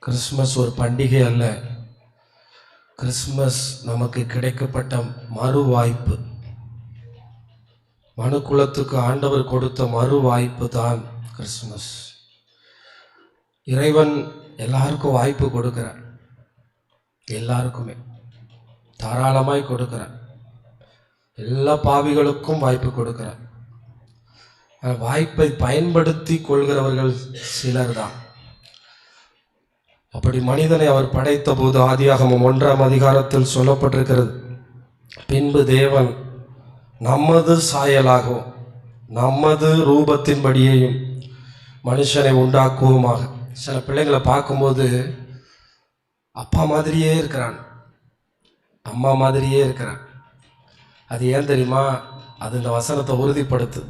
Christmas ஒரு பண்டிகை அல்ல. கிறிஸ்மஸ் நமக்கு கிடைக்கப்பட்ட மறு வாய்ப்பு. மனுக்குலத்துக்கு ஆண்டவர் கொடுத்த மறு வாய்ப்பு தான் கிறிஸ்மஸ். இறைவன் எல்லாருக்கும் வாய்ப்பு கொடுக்கிறார், எல்லாருக்குமே தாராளமாய் கொடுக்கிறார். எல்லா பாவிகளுக்கும் வாய்ப்பு கொடுக்கிறார். வாய்ப்பை பயன்படுத்தி கொள்கிறவர்கள் சிலர் தான். அப்படி மனிதனை அவர் படைத்த போது ஆதியாகமம் 1ஆம் அதிகாரத்தில் சொல்லப்பட்டிருக்கிறது, பின்பு தேவன் நமது சாயலாகவும் நமது ரூபத்தின்படியேயும் மனுஷனை உண்டாக்குவோமாக. சில பிள்ளைங்களை பார்க்கும்போது அப்பா மாதிரியே இருக்கிறான், அம்மா மாதிரியே இருக்கிறான். அது ஏன் தெரியுமா? அது இந்த வசனத்தை உறுதிப்படுத்து.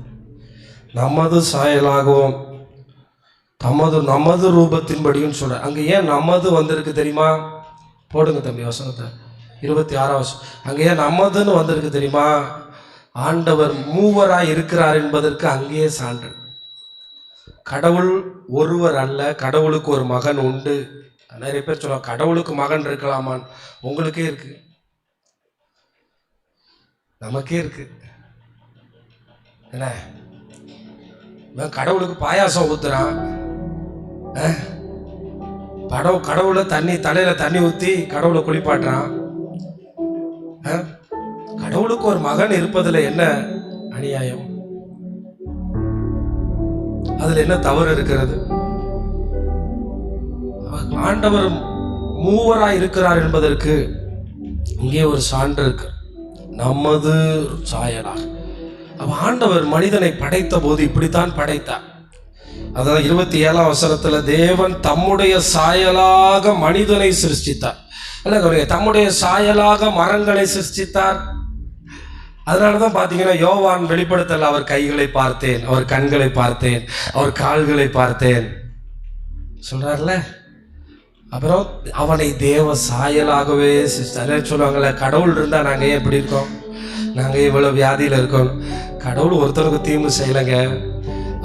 நமது சாயலாகவும் நமது ரூபத்தின்படியும் சொல்ற. அங்கே ஏன் நமது வந்திருக்கு தெரியுமா? போடுங்க தம்பி வசனத்தை, 26ஆம் வசனம். அங்கே ஏன் நமதுன்னு வந்திருக்கு தெரியுமா? ஆண்டவர் மூவராய் இருக்கிறார் என்பதற்கு அங்கேயே சான்று. கடவுள் ஒருவர் அல்ல, கடவுளுக்கு ஒரு மகன் உண்டு. நிறைய பேர் சொல்லுவாங்க கடவுளுக்கு மகன் இருக்கலாமான்னு. உங்களுக்கே இருக்கு, நமக்கே இருக்கு. என்ன கடவுளுக்கு பாயாசம் ஊத்துறான், கடவுளை தலையில தண்ணி ஊத்தி கடவுளை குளிப்பாட்டுறான். கடவுளுக்கு ஒரு மகன் இருப்பதுல என்ன அநியாயம்? அதுல என்ன தவறு இருக்கிறது? ஆண்டவர் மூவராய் இருக்கிறார் என்பதற்கு இங்கே ஒரு சான்று இருக்கு, நமது சாயலாக. ஆண்டவர் மனிதனை படைத்த போது இப்படித்தான் படைத்தார். அதாவது 27ஆம் வசனத்துல தேவன் தம்முடைய சாயலாக மனிதனை சிருஷ்டித்தார். அல்ல, தம்முடைய சாயலாக மரங்களை சிருஷ்டித்தார். அதனாலதான் பாத்தீங்கன்னா யோவான் வெளிப்படுத்தல, அவர் கைகளை பார்த்தேன், அவர் கண்களை பார்த்தேன், அவர் கால்களை பார்த்தேன் சொல்றாருல. அப்புறம் அவனை தேவ சாயலாகவே சொல்லுவாங்கல்ல, கடவுள் இருந்தா நாங்க ஏன் இப்படி இருக்கோம், நாங்க இவ்வளவு வியாதியில இருக்கோம். கடவுள் ஒருத்தருக்கு தீங்கு செய்யலைங்க,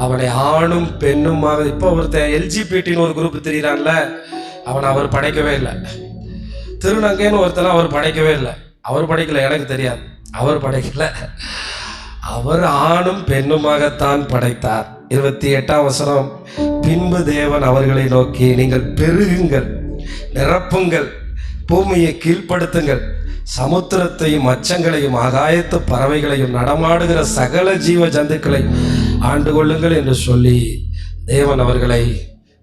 அவனை ஆணும் பெண்ணுமாக. இப்போ ஒருத்தன் எல்ஜிபிடின்னு ஒரு குரூப் தெரியுறான்ல, அவனை அவர் படைக்கவே இல்லை. திருநங்கைன்னு ஒருத்தனை அவர் படைக்கவே இல்லை. அவர் படைக்கல, எனக்கு தெரியாது, அவர் படைக்கல. அவர் ஆணும் பெண்ணுமாகத்தான் படைத்தார். 28ஆம் வசனம், பின்பு தேவன் அவர்களை நோக்கி, நீங்கள் பெருகுங்கள், நிரப்புங்கள், பூமியை கீழ்ப்படுத்துங்கள், சமுத்திரத்தையும் மச்சங்களையும் ஆகாயத்து பறவைகளையும் நடமாடுகிற சகல ஜீவ ஜந்துக்களையும் ஆண்டு கொள்ளுங்கள் என்று சொல்லி தேவன் அவர்களை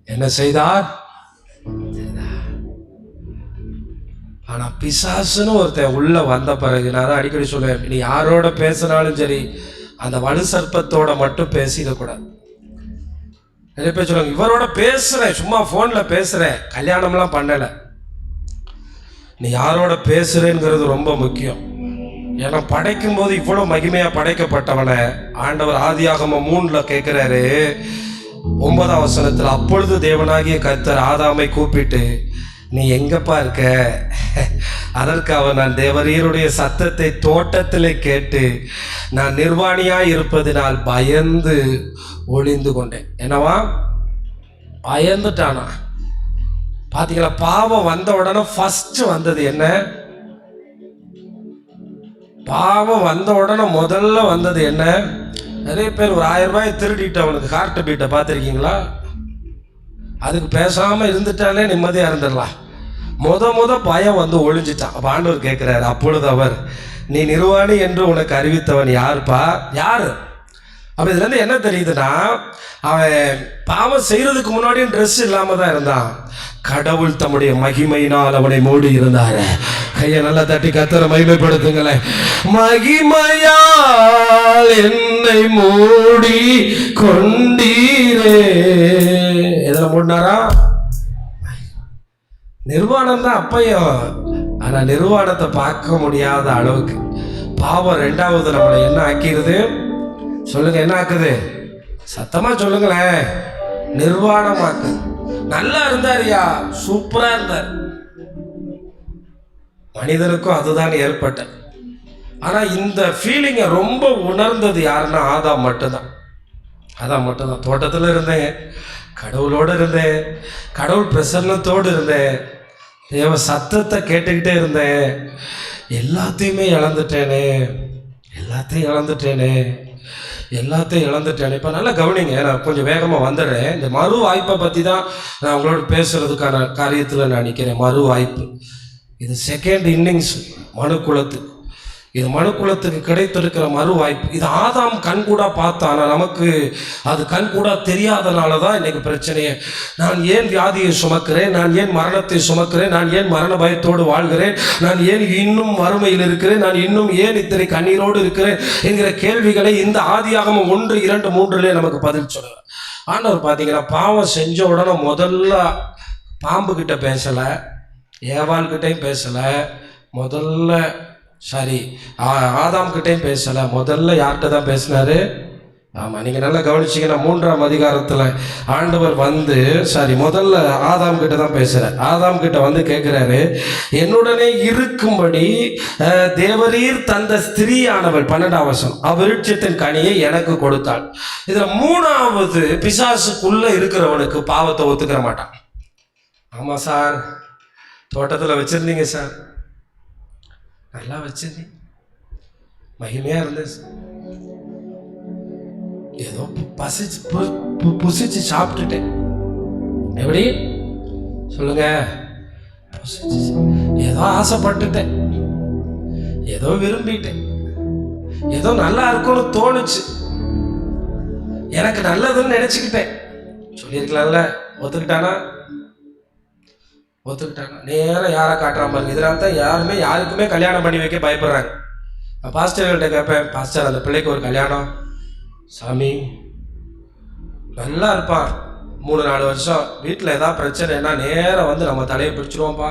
என்ன செய்தார்? ஆனா பிசாசுன்னு ஒருத்தன் உள்ள வந்த பிறகு, நான் தான் அடிக்கடி சொல்லுவேன், நீ யாரோட பேசினாலும் சரி அந்த வலு சர்ப்பத்தோட மட்டும் பேசிடக்கூடாது. நிறைய பேர் சொல்லுவாங்க, இவரோட பேசுறேன், சும்மா போன்ல பேசுறேன், கல்யாணம்லாம் பண்ணல. நீ யாரோட பேசுறேங்கிறது ரொம்ப முக்கியம். ஏன்னா படைக்கும் போது இவ்வளவு மகிமையா படைக்கப்பட்டவனை ஆண்டவர் ஆதியாகமம் 3ல கேட்கிறாரு, 9ஆம் வசனத்துல, அப்பொழுது தேவனாகிய கர்த்தர் ஆதாமை கூப்பிட்டு, நீ எங்கப்பா இருக்க? அதற்கு அவன், நான் தேவரீருடைய சத்தத்தை தோட்டத்திலே கேட்டு நான் நிர்வாணியாய் இருப்பதினால் பயந்து ஒளிந்து கொண்டேன். என்னவா? பயந்துட்டானா? பாத்தீங்களா? பாவம் வந்த உடனே ஃபர்ஸ்ட் வந்தது என்ன? பாவம் வந்த உடனே முதல்ல வந்தது என்ன? நிறைய பேர் ஒரு 1000 ரூபாய் திருடிட்டு அவனுக்கு ஹார்ட் பீட்டை பார்த்துருக்கீங்களா? அதுக்கு பேசாம இருந்துட்டாலே நிம்மதியா இருந்துடலாம். முத பயம் வந்து ஒளிஞ்சிட்டான். அப்ப ஆண்டவர் கேட்கிறாரு, அப்பொழுது அவர், நீ நிர்வாணி என்று உனக்கு அறிவித்தவன் யாருப்பா? யாரு? அப்ப இதுல இருந்து என்ன தெரியுதுன்னா, அவன் பாவம் செய்யறதுக்கு முன்னாடியும் ட்ரெஸ் இல்லாம தான் இருந்தான். கடவுள் தம்முடைய மகிமையினால் அவனை மூடி இருந்தாரு. கையை நல்லா தட்டி கர்த்தரை மகிமைப்படுத்துங்களேன். மகிமையால் என்னை மூடி கொண்டீரே. எதுல மூடினாரா? நிர்வாணம் தான் அப்பையும். ஆனா நிர்வாணத்தை பார்க்க முடியாத அளவுக்கு பாவம் 2வது நம்மளை என்ன ஆக்கிடுது? சொல்லுங்க, என்ன ஆக்குது? சத்தமா சொல்லுங்களேன். நிர்வாணமாக்கு. நல்லா இருந்தாரியா, சூப்பரா இருந்தார். மனிதனுக்கும் அதுதான் ஏற்பட்ட. ஆனா இந்த ஃபீலிங்கை ரொம்ப உணர்ந்தது யாருன்னா ஆதாம் மட்டும்தான். அதான் மட்டும்தான். தோட்டத்தில் இருந்தேன், கடவுளோடு இருந்தேன், கடவுள் பிரசன்னத்தோடு இருந்தேன், தேவ சத்தத்தை கேட்டுக்கிட்டே இருந்தேன். எல்லாத்தையுமே இழந்துட்டேனே, எல்லாத்தையும் இழந்துட்டேனே. இப்போ நல்லா கவனிங்க, நான் கொஞ்சம் வேகமாக வந்துடுறேன். இந்த மறு வாய்ப்பை பற்றி தான் நான் உங்களோட பேசுகிறதுக்கான காரியத்தில் நான் நிற்கிறேன். மறு வாய்ப்பு, இது செகண்ட் இன்னிங்ஸ் மனுக்குலத்துக்கு. இது மனுக்குலத்துக்கு கிடைத்திருக்கிற மறு வாய்ப்பு. இது ஆதாம் கண்கூடா பார்த்தான், ஆனால் நமக்கு அது கண்கூடா தெரியாதனால தான் இன்னைக்கு பிரச்சனையே. நான் ஏன் வியாதியை சுமக்கிறேன், நான் ஏன் மரணத்தை சுமக்கிறேன், நான் ஏன் மரண பயத்தோடு வாழ்கிறேன், நான் ஏன் இன்னும் வறுமையில் இருக்கிறேன், நான் இன்னும் ஏன் இத்தனை கண்ணீரோடு இருக்கிறேன் என்கிற கேள்விகளை இந்த ஆதியாகமம் 1, 2, 3 நமக்கு பதில் சொல்லுவேன். ஆண்டவர் பார்த்தீங்கன்னா பாவம் செஞ்ச உடனே முதல்ல பாம்பு கிட்ட பேசலை, ஏவாள் கிட்டையும் பேசலை, முதல்ல ஆதாம் கிட்டையும் பேசலை, முதல்ல யார்கிட்ட தான் பேசினாரு? ஆமாம், நீங்கள் நல்லா கவனிச்சிங்கன்னா 3ஆம் அதிகாரத்தில் ஆண்டவர் வந்து முதல்ல ஆதாம் கிட்ட தான் பேசுகிறார். ஆதாம் கிட்ட வந்து கேட்குறாரு, என்னுடனே இருக்கும்படி தேவரீர் தந்த ஸ்திரீயானவள் 12ஆம் வசனம் அவ்விருட்சத்தின் கனியை எனக்கு கொடுத்தாள். இதில் 3வது பிசாசுக்குள்ளே இருக்கிறவனுக்கு பாவத்தை ஒத்துக்கிற மாட்டான். ஆமாம் சார், தோட்டத்தில் வச்சுருந்தீங்க சார், நல்லா வச்சிருந்தீங்க, மகிமையாக இருந்தது சார், ஏதோ புசிச்சு சாப்பிட்டுட்டேன். எப்படி சொல்லுங்க? ஏதோ ஆசைப்பட்டுட்டேன், ஏதோ விரும்பிட்டேன், ஏதோ நல்லா இருக்கும்னு தோணுச்சு, எனக்கு நல்லதுன்னு நினைச்சுக்கிட்டேன். சொல்லியிருக்கலாம்ல. ஒத்துக்கிட்டானா? நேரம் யாரை காட்டுறான் பாருங்க. இதனால தான் யாருக்குமே கல்யாணம் பண்ணி வைக்க பயப்படுறாங்க. பாஸ்டர்கள்ட்ட கேட்பேன், பாஸ்டர் அந்த பிள்ளைக்கு ஒரு கல்யாணம், சாமி நல்லா இருப்பான், 3-4 வருஷம் வீட்டில் ஏதாவது பிரச்சனைனா நேரம் வந்து நம்ம தலையை பிடிச்சிருவோம்ப்பா.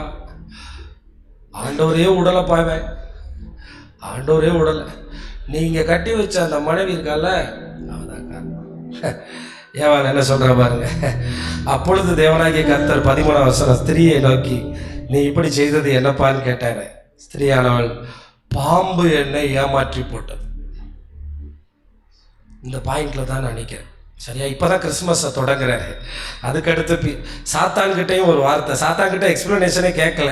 ஆண்டவரே உடலை பாய்வேன், ஆண்டவரே உடலை. நீங்கள் கட்டி வச்ச அந்த மனைவி இருக்கால, அவதான் காரணம். ஏவான் என்ன சொல்ற பாருங்க. அப்பொழுது தேவனாகிய கர்த்தர் 13ஆம் வசனம் ஸ்திரீயை நோக்கி, நீ இப்படி செய்தது என்னப்பான்னு கேட்டாரு. ஸ்திரீயானவள், பாம்பு என்னை ஏமாற்றி போட்டது. இந்த பாயிண்ட்ல தான் நான் நினைக்கிறேன். சரியா? இப்போதான் கிறிஸ்மஸை தொடங்குறாரு. அதுக்கடுத்து சாத்தான்கிட்டையும் ஒரு வார்த்தை. சாத்தான்கிட்ட எக்ஸ்பிளனேஷனே கேட்கல,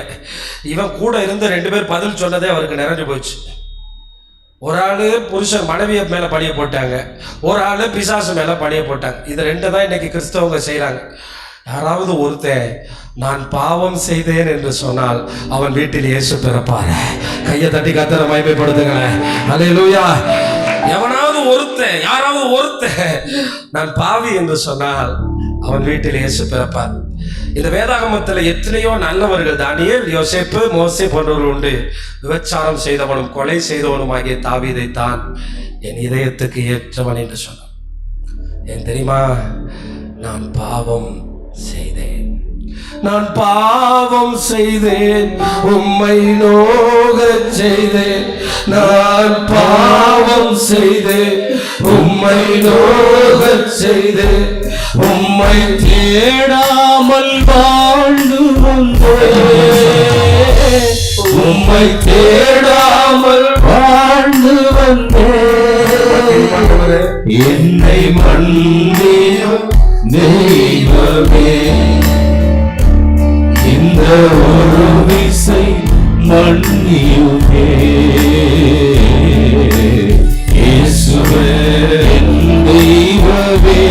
இவன் கூட இருந்து 2 பேர் பதில் சொன்னதே அவருக்கு நிறைஞ்சு போச்சு. ஒரு ஆள் புருஷன் மனைவியை மேலே பழிய போட்டாங்க, ஒரு ஆள் பிசாசு மேலே பழிய போட்டாங்க. இது 2 தான் இன்னைக்கு கிறிஸ்தவங்க செய்கிறாங்க. யாராவது ஒருத்தன் நான் பாவம் செய்தேன் என்று சொன்னால் அவன் வீட்டில் இயேசு பிறப்பார். கையை தட்டி கர்த்தரை மகிமைப்படுத்துங்களேன். அல்லேலூயா. யாராவது ஒருத்தன் நான் பாவி என்று சொன்னால் அவன் வீட்டில் இயேசு பிறப்பார். இந்த வேதாகமத்தில் எத்தனையோ நல்லவர்கள், தானியேல், யோசேப்பு, மோசே போன்றவர்கள் உண்டு. விபச்சாரம் செய்தவனும் கொலை செய்தவனும் ஆகிய தாவீதை தான் என் இதயத்துக்கு ஏற்றவன் என்று சொன்னான். ஏன் தெரியுமா? நான் பாவம் செய்தேன், நான் பாவம் செய்தேன், உம்மை நோகச் செய்தேன், நான் பாவம் செய்தேன், உம்மை நோகச் செய்தேன், உம்மை தேடாமல் வாழ்ந்து வந்தேன், உம்மை தேடாமல் வாழ்ந்து வந்தேன், என்னை மன்னியும் தெய்வமே, இந்த ஒரு விசை மன்னியுமே, இயேசுவே என் தெய்வமே,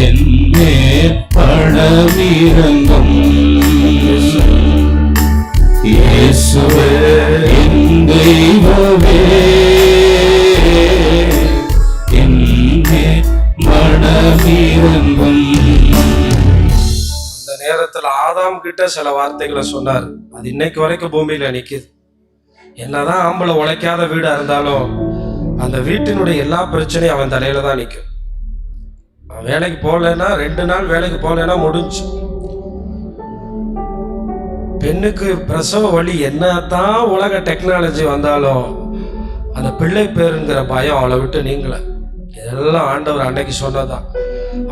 என்னே பணமிரங்கும், இயேசுவே என் தெய்வமே, என்னே மனமிரங்கும். அந்த நேரத்தில் ஆதாம் கிட்ட சில வார்த்தைகளை சொன்னார். அது இன்னைக்கு வரைக்கும் பூமியில நிக்குது. என்னதான் ஆம்பளை உழைக்காத வீடா இருந்தாலும் அந்த வீட்டினுடைய எல்லா பிரச்சனையும் அவன் தலையில தான் நிற்கும். அவன் வேலைக்கு போகலன்னா 2 நாள் வேலைக்கு போகலன்னா முடிஞ்சு. பெண்ணுக்கு பிரசவ வலி என்னதான் உலக டெக்னாலஜி வந்தாலும் அந்த பிள்ளை பேருங்கிற பயம் அவளை விட்டு நீங்கள. இதெல்லாம் ஆண்டவர் அன்னைக்கு சொன்னதான்.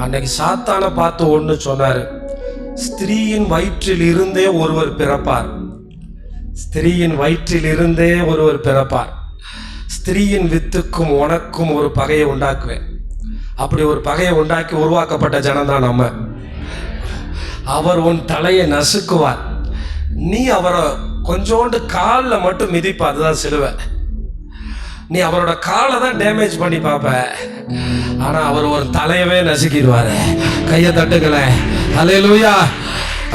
அன்னைக்கு சாத்தானை பார்த்து ஒன்று சொன்னாரு, ஸ்திரீயின் வயிற்றில் இருந்தே ஒருவர் பிறப்பார், ஸ்திரீயின் வயிற்றில் இருந்தே ஒருவர் பிறப்பார், ஸ்திரீயின் வித்துக்கும் உனக்கும் ஒரு பகையை உண்டாக்குவேன், அப்படி ஒரு பகையை உண்டாக்கி உருவாக்கப்பட்ட ஜனம்தான் நம்ம. அவர் உன் தலையை நசுக்குவார், நீ அவரை கொஞ்சோண்டு காலில் மட்டும் மிதிப்ப, அதுதான் சிலுவை. நீ அவரோட காலை தான் டேமேஜ் பண்ணி பார்ப்ப, ஆனா அவர் ஒரு தலையவே நசுக்கிடுவாரு. கையை தட்டுங்களே, அல்லேலூயா.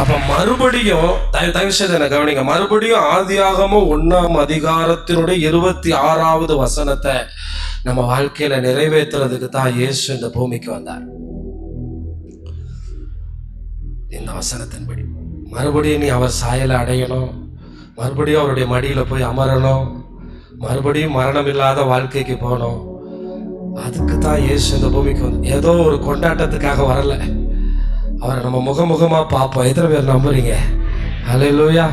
அப்ப மறுபடியும் தயவு செய்து என்ன கவனிங்க, மறுபடியும் ஆதியாகமம் 1 26வது வசனத்தை நம்ம வாழ்க்கையில நிறைவேற்றுறதுக்கு தான் இயேசு இந்த பூமிக்கு வந்தார். இந்த வசனத்தின்படி மறுபடியும் நீ அவர் சாயலை அடையணும், மறுபடியும் அவருடைய மடியில போய் அமரணும், மறுபடியும் மரணம் இல்லாத வாழ்க்கைக்கு போகணும். அதுக்கு தான் இயேசு இந்த பூமிக்கு வந்து, ஏதோ ஒரு கொண்டாட்டத்துக்காக வரல. அவரை நம்ம முகமுகமா பார்ப்போம். எத்தனை பேர் நம்புறீங்க? அல்லேலூயா.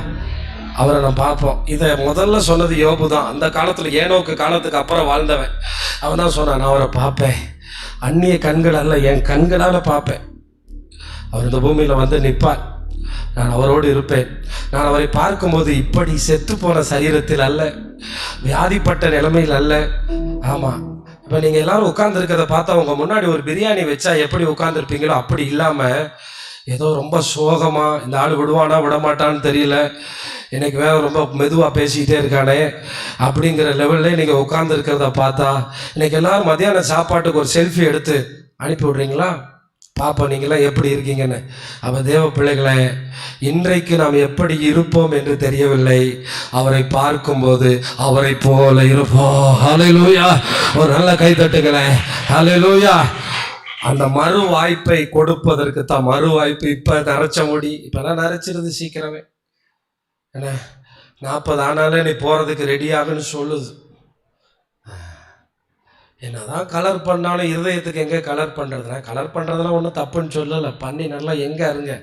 அவரை நம்ம பார்ப்போம். இதை முதல்ல சொன்னது யோபு தான். அந்த காலத்தில் ஏனோக்கு காலத்துக்கு அப்புறம் வாழ்ந்தவன். அவன் தான் சொன்னான், நான் அவரை பார்ப்பேன், அந்நிய கண்கள் அல்ல, என் கண்களால் பார்ப்பேன். அவர் இந்த பூமியில் வந்து நிற்பார், நான் அவரோடு இருப்பேன். நான் அவரை பார்க்கும்போது இப்படி செத்து போன சரீரத்தில் அல்ல, வியாதிப்பட்ட நிலைமையில் அல்ல. ஆமாம், இப்போ நீங்கள் எல்லாரும் உட்கார்ந்துருக்கிறத பார்த்தா உங்கள் முன்னாடி ஒரு பிரியாணி வச்சா எப்படி உட்காந்துருப்பீங்களோ அப்படி இல்லாமல் ஏதோ ரொம்ப சோகமாக, இந்த ஆள் விடுவானா விடமாட்டான்னு தெரியல, எனக்கு வேற ரொம்ப மெதுவாக பேசிக்கிட்டே இருக்கானே அப்படிங்கிற லெவலில் நீங்கள் உட்காந்துருக்கிறத பார்த்தா, இன்னைக்கு எல்லாரும் மத்தியான சாப்பாட்டுக்கு ஒரு செல்ஃபி எடுத்து அனுப்பி விட்றீங்களா? பாப்பா நீங்களாம் எப்படி இருக்கீங்கன்னு. அப்போ தேவ பிள்ளைகளை, இன்றைக்கு நாம் எப்படி இருப்போம் என்று தெரியவில்லை, அவரை பார்க்கும்போது அவரை போல இருப்போம். ஹல்லேலூயா. ஒரு நல்ல கை தட்டுங்களேன். ஹல்லேலூயா. அந்த மறு வாய்ப்பை கொடுப்பதற்கு தான். மறு வாய்ப்பு இப்போ நரைச்ச முடி இப்போலாம் நரைச்சிருது சீக்கிரமே. என்ன 40 ஆனாலே நீ போகிறதுக்கு ரெடியாகுன்னு சொல்லுது. என்னதான் கலர் பண்ணாலும் இருதயத்துக்கு எங்கே கலர் பண்ணுறதுனா, கலர் பண்ணுறதுலாம் ஒன்றும் தப்புன்னு சொல்லலை, பண்ணி நல்லா எங்கே இருங்க,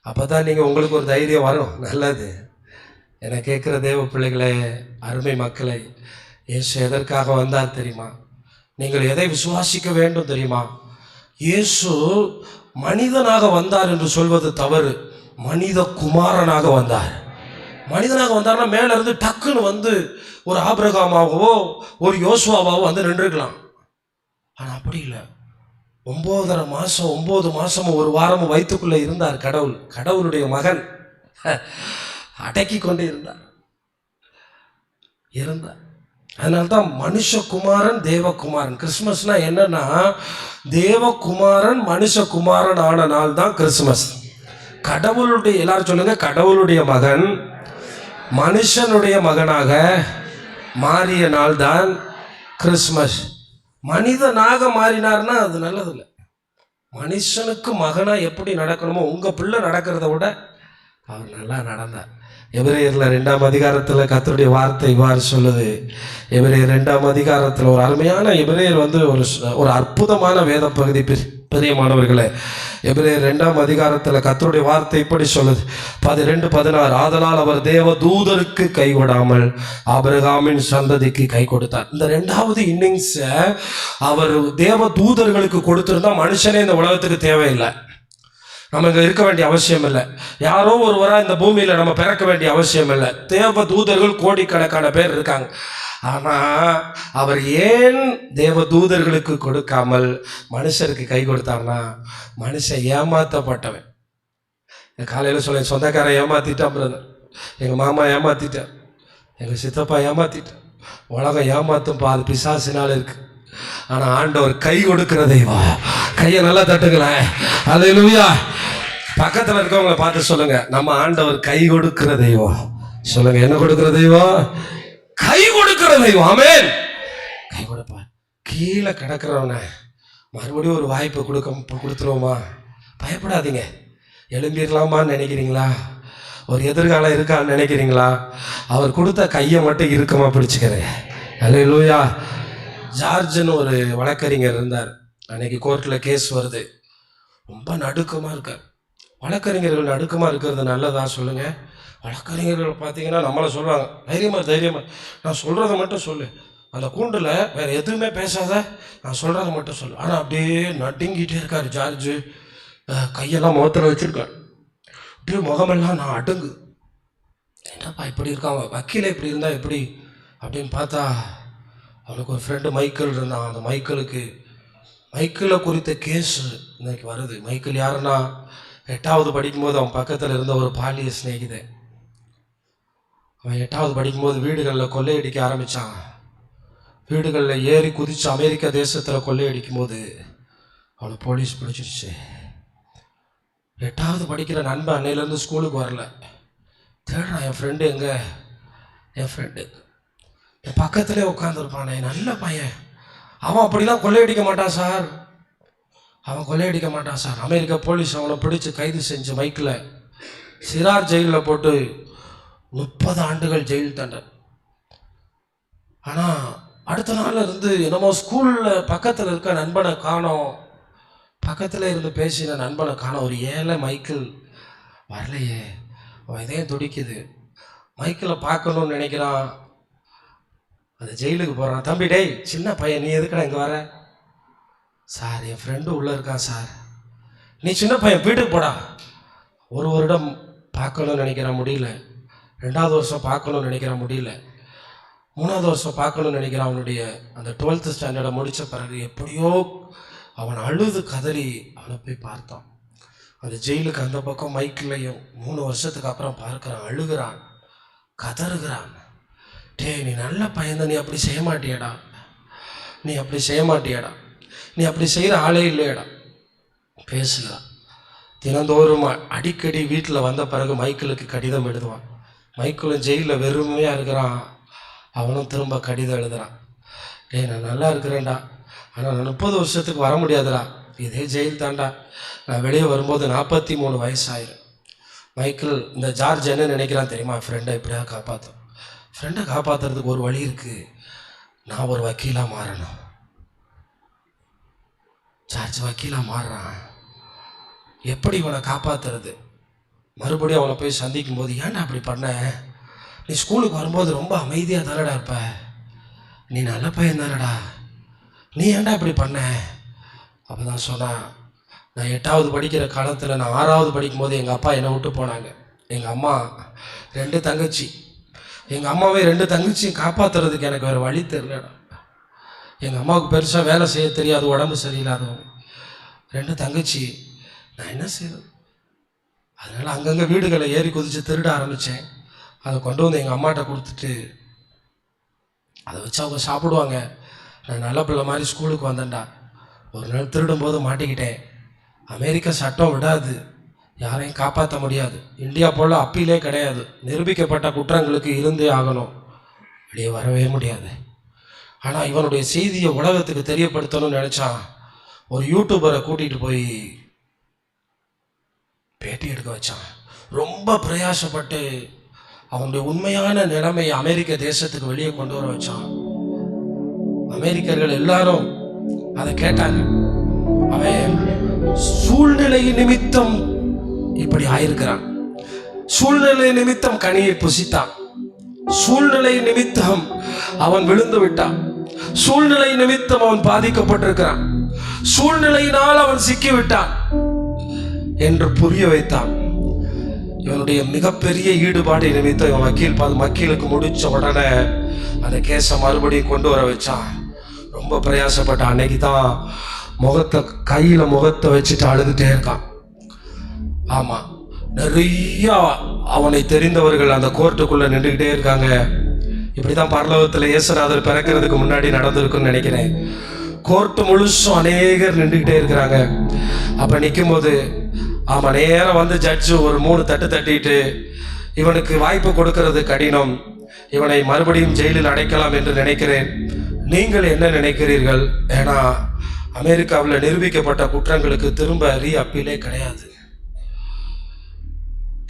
அப்போ தான் நீங்கள் உங்களுக்கு ஒரு தைரியம் வரும். நல்லது. என்னை கேட்குற தேவ பிள்ளைகளே, அருமை மக்களை, இயேசு எதற்காக வந்தார் தெரியுமா? நீங்கள் எதை விசுவாசிக்க வேண்டும் தெரியுமா? இயேசு மனிதனாக வந்தார் என்று சொல்வது தவறு. மனித குமாரனாக வந்தார். மனிதனாக வந்தார்னா மேலே இருந்து டக்குன்னு வந்து ஒரு ஆபிரகாமாவோ ஒரு யோசுவாவோ வந்து நின்றுக்கலாம். ஆனால் அப்படி இல்லை. 9 மாதம் 9 மாதமும் 1 வாரமும் வயிற்றுக்குள்ளே இருந்தார் கடவுள். கடவுளுடைய மகன் அடக்கி கொண்டு இருந்தார். அதனால்தான் மனுஷகுமாரன் தேவகுமாரன். கிறிஸ்துமஸ்னா என்னன்னா, தேவகுமாரன் மனுஷகுமாரன் ஆன நாள் தான் கிறிஸ்துமஸ். கடவுளுடைய, எல்லாரும் சொல்லுங்க, கடவுளுடைய மகன் மனுஷனுடைய மகனாக மாறிய நாள் தான் கிறிஸ்துமஸ். மனிதனாக மாறினார்னா அது நல்லதில்லை. மனுஷனுக்கு மகனா எப்படி நடக்கணுமோ உங்க பிள்ளை நடக்கிறத விட அவர் நல்லா நடந்தார். எபிரேயர்ல 2ஆம் அதிகாரத்தில் கர்த்தருடைய வார்த்தை இவ்வாறு சொல்லுது. எபிரேயர் 2ஆம் அதிகாரத்தில் ஒரு அருமையான, எபிரேயர் வந்து ஒரு அற்புதமான வேத பகுதி. பிரியமானவர்களே, எபிரேயர் 2ஆம் அதிகாரத்தில் கர்த்தருடைய வார்த்தை இப்படி சொல்லுது. 12-16, ஆதலால் அவர் தேவ தூதருக்கு கை கொடாமல் ஆபிரகாமின் சந்ததிக்கு கை கொடுத்தார். இந்த 2வது இன்னிங்ஸ் அவர் தேவ தூதர்களுக்கு கொடுத்திருந்தா மனுஷனே இந்த உலகத்துக்கு தேவையில்லை. நம்ம இங்கே இருக்க வேண்டிய அவசியம் இல்லை. யாரோ ஒருவராக இந்த பூமியில் நம்ம பிறக்க வேண்டிய அவசியம் இல்லை. தேவ தூதர்கள் கோடிக்கணக்கான பேர் இருக்காங்க. ஆனால் அவர் ஏன் தேவ தூதர்களுக்கு கொடுக்காமல் மனுஷருக்கு கை கொடுத்தார்னா, மனுஷன் ஏமாற்றப்பட்டவன். காலையில் சொல்ல, சொந்தக்காரன் ஏமாத்திட்டான், பிரதர், எங்கள் மாமா ஏமாத்திட்டார், எங்கள் சித்தப்பா ஏமாத்திட்டார், உலகம் ஏமாத்தும் பாது பிசாசினால் இருக்கு. ஆனால் ஆண்டவர் கை கொடுக்கிற தெய்வம். கையை நல்லா தட்டுங்களேன். அல்லேலூயா. பக்கத்தில் இருக்கவங்களை பார்த்து சொல்லுங்க, நம்ம ஆண்டவர் கை கொடுக்கிற தெய்வம். சொல்லுங்க, என்ன கொடுக்கிற தெய்வம்? கை கொடுக்கிற தெய்வம். ஆமென். கை கொடுப்பார். கீழே கிடக்கிறவனை மறுபடியும் ஒரு வாய்ப்பு கொடுத்துருவோமா? பயப்படாதீங்க. எழும்பிடலாமான்னு நினைக்கிறீங்களா? ஒரு எதிர்காலம் இருக்கான்னு நினைக்கிறீங்களா? அவர் கொடுத்த கையை மட்டும் இறுக்கமா பிடிச்சுக்கிறேன். அல்லேலூயா. ஜார்ஜ்னு ஒரு வழக்கறிஞர் இருந்தார். அன்னைக்கு கோர்ட்டில் கேஸ் வருது. ரொம்ப நடுக்கமாக இருக்கார். வழக்கறிஞர்கள் நடுக்கமாக இருக்கிறது நல்லதா சொல்லுங்கள்? வழக்கறிஞர்கள் பார்த்தீங்கன்னா நம்மளை சொல்லுவாங்க, தைரியமாக நான் சொல்கிறத மட்டும் சொல்லு, அந்த கூண்டில் வேறு எதுவுமே பேசாத, நான் சொல்கிறத மட்டும் சொல்லு. ஆனால் அப்படியே நடுங்கிட்டே இருக்கார் ஜார்ஜு. கையெல்லாம் முகத்தில் வச்சுருக்கார். அப்படியே முகமெல்லாம் நான் அடுங்கு. என்னப்பா இப்படி இருக்கான், வக்கீல இப்படி இருந்தால் எப்படி அப்படின்னு பார்த்தா, அவனுக்கு ஒரு ஃப்ரெண்டு மைக்கேல் இருந்தான். அந்த மைக்கேலுக்கு மைக்கில் குறித்த கேஸ் இன்னைக்கு வருது. மைக்கிள் யாருன்னா, 8வது படிக்கும்போது அவன் பக்கத்தில் இருந்த ஒரு பாலிய சிநேகிதன். அவன் 8வது படிக்கும்போது வீடுகளில் கொள்ளையடிக்க ஆரம்பித்தான். வீடுகளில் ஏறி குதித்து அமெரிக்க தேசத்தில் கொள்ளையடிக்கும் போது அவனை போலீஸ் பிடிச்சிருச்சு. 8வது படிக்கிற நண்பன் அன்னையிலேருந்து ஸ்கூலுக்கு வரல. தேடுறான், என் ஃப்ரெண்டு எங்கே, என் ஃப்ரெண்டு என் பக்கத்துலேயே உட்காந்துருப்பானே, நல்ல பையன், அவன் அப்படிலாம் கொள்ளையடிக்க மாட்டான் சார், அவன் கொள்ளையடிக்க மாட்டான் சார். அமெரிக்க போலீஸ் அவனை பிடிச்சி கைது செஞ்சு மைக்கில் சிறார் ஜெயிலில் போட்டு 30 ஆண்டுகள் ஜெயில் தண்டனை. ஆனால் அடுத்த நாள் இருந்து என்னமோ ஸ்கூலில் பக்கத்தில் இருக்க நண்பனை காணோம், பக்கத்தில் இருந்து பேசின நண்பனை காணோம். ஒரு ஏழை மைக்கிள் வரலையே, அவன் இதயம் துடிக்குது. மைக்கிளை பார்க்கணுன்னு நினைக்கிறான். அந்த ஜெயிலுக்கு போகிறான். தம்பி டேய், சின்ன பையன், நீ எதுக்குடா இங்கே வர? சார், என் ஃப்ரெண்டு உள்ளே இருக்கான் சார். நீ சின்ன பையன், வீட்டுக்கு போடா. ஒரு வருடம் பார்க்கணும்னு நினைக்கிறேன், முடியல. 2வது வருஷம் பார்க்கணும்னு நினைக்கிறேன், முடியல. 3வது வருஷம் பார்க்கணும்னு நினைக்கிறான். அவனுடைய அந்த 12th ஸ்டாண்டர்டை முடித்த பிறகு எப்படியோ அவன் அழுது கதறி அவனை போய் பார்த்தான். அந்த ஜெயிலுக்கு அந்த பக்கம் மைக்கிலையும் 3 வருஷத்துக்கு அப்புறம் பார்க்குறான். அழுகிறான், கதறுகிறான். டே, நீ நல்ல பையன், நீ அப்படி செய்ய மாட்டியடா, நீ அப்படி செய்ய மாட்டியடா, நீ அப்படி செய்கிற ஆளே இல்லையடா. பேசுகிறான். தினந்தோறும் அடிக்கடி வீட்டில் வந்த பிறகு மைக்கிளுக்கு கடிதம் எழுதுவான். மைக்கிளும் ஜெயிலில் வெறுமையாக இருக்கிறான், அவனும் திரும்ப கடிதம் எழுதுகிறான். டேய், நான் நல்லா இருக்கிறேன்டா, ஆனால் நான் 30 வருஷத்துக்கு வர முடியாதுடா, இதே ஜெயில் தாண்டா. நான் வெளியே வரும்போது 43 வயசாயிரும். மைக்கிள் இந்த ஜார்ஜ் என்ன நினைக்கிறான் தெரியுமா? ஃப்ரெண்டை இப்படியா காப்பாற்றும். ஃப்ரெண்டை காப்பாற்றுறதுக்கு ஒரு வழி இருக்குது, நான் ஒரு வக்கீலாக மாறணும். ஜார்ஜ் வக்கீலாக மாறுறான். எப்படி இவனை காப்பாற்றுறது? மறுபடியும் அவனை போய் சந்திக்கும் போது, ஏன்டா அப்படி பண்ண? நீ ஸ்கூலுக்கு வரும்போது ரொம்ப அமைதியாக தானடா இருப்ப, நீ நல்ல பையன் தானடா, நீ ஏன்டா இப்படி பண்ண? அப்போ தான் சொன்னான், நான் 8வது படிக்கிற காலத்தில், நான் 6வது படிக்கும்போது எங்கள் அப்பா என்னை விட்டு போனாங்க. எங்கள் அம்மா 2 தங்கச்சி, எங்கள் அம்மாவே 2 தங்கச்சியும் காப்பாற்றுறதுக்கு எனக்கு வேறு வழி தெரியலடா. எங்கள் அம்மாவுக்கு பெருசாக வேலை செய்ய தெரியாது, உடம்பு சரியில்லாதவங்க. 2 தங்கச்சி, நான் என்ன செய்யறது? அதனால் அங்கங்கே வீடுகளை ஏறி குதித்து திருட ஆரம்பித்தேன். அதை கொண்டு வந்து எங்கள் அம்மாட்ட கொடுத்துட்டு அதை வச்சு அவங்க சாப்பிடுவாங்க. நான் நல்ல பிள்ளை மாதிரி ஸ்கூலுக்கு வந்தேன்டா. ஒரு நாள் திருடும்போது மாட்டிக்கிட்டேன். அமெரிக்கா சட்டம் விடாது, யாரையும் காப்பாற்ற முடியாது. இந்தியா போல் அப்பீலே கிடையாது. நிரூபிக்கப்பட்ட குற்றங்களுக்கு இருந்தே ஆகணும், வெளியே வரவே முடியாது. ஆனால் இவனுடைய செய்தியை உலகத்துக்கு தெரியப்படுத்தணும்னு நினச்சான். ஒரு யூடியூபரை கூட்டிகிட்டு போய் பேட்டி எடுக்க வச்சான். ரொம்ப பிரயாசப்பட்டு அவனுடைய உண்மையான நிலைமையை அமெரிக்க தேசத்துக்கு வெளியே கொண்டு வர வச்சான். அமெரிக்கர்கள் எல்லாரும் அதை கேட்டாங்க. அவன் சூழ்நிலை நிமித்தம் இப்படி ஆயிருக்கிறான், சூழ்நிலை நிமித்தம் கனியை புசித்தான், சூழ்நிலை நிமித்தம் அவன் விழுந்து விட்டான், சூழ்நிலை நிமித்தம் அவன் பாதிக்கப்பட்டிருக்கிறான், சூழ்நிலையினால் அவன் சிக்கிவிட்டான் என்று புரிய வைத்தான். இவனுடைய மிகப்பெரிய ஈடுபாடு நிமித்தம் இவன் வக்கீலுக்கு முடிச்ச உடனே அந்த கேஸை மறுபடியும் கொண்டு வர வச்சான். ரொம்ப பிரயாசப்பட்ட. அன்னைக்கு தான் முகத்தை வச்சுட்டு அழுதுட்டே இருக்கான். ஆமா, நிறைய அவனை தெரிந்தவர்கள் அந்த கோர்ட்டுக்குள்ள நின்றுகிட்டே இருக்காங்க. இப்படிதான் பரலோகத்தில் இயேசுநாதர் பிறக்கிறதுக்கு முன்னாடி நடந்திருக்குன்னு நினைக்கிறேன். கோர்ட்டு முழுசும் அநேகர் நின்றுகிட்டே இருக்கிறாங்க. அப்ப நிற்கும் போது நேரம் வந்து ஜட்ஜு ஒரு 3 தட்டு தட்டிட்டு, இவனுக்கு வாய்ப்பு கொடுக்கிறது கடினம், இவனை மறுபடியும் ஜெயிலில் அடைக்கலாம் என்று நினைக்கிறேன், நீங்கள் என்ன நினைக்கிறீர்கள்? ஏன்னா அமெரிக்காவில் நிரூபிக்கப்பட்ட குற்றங்களுக்கு திரும்ப அப்பீலே கிடையாது.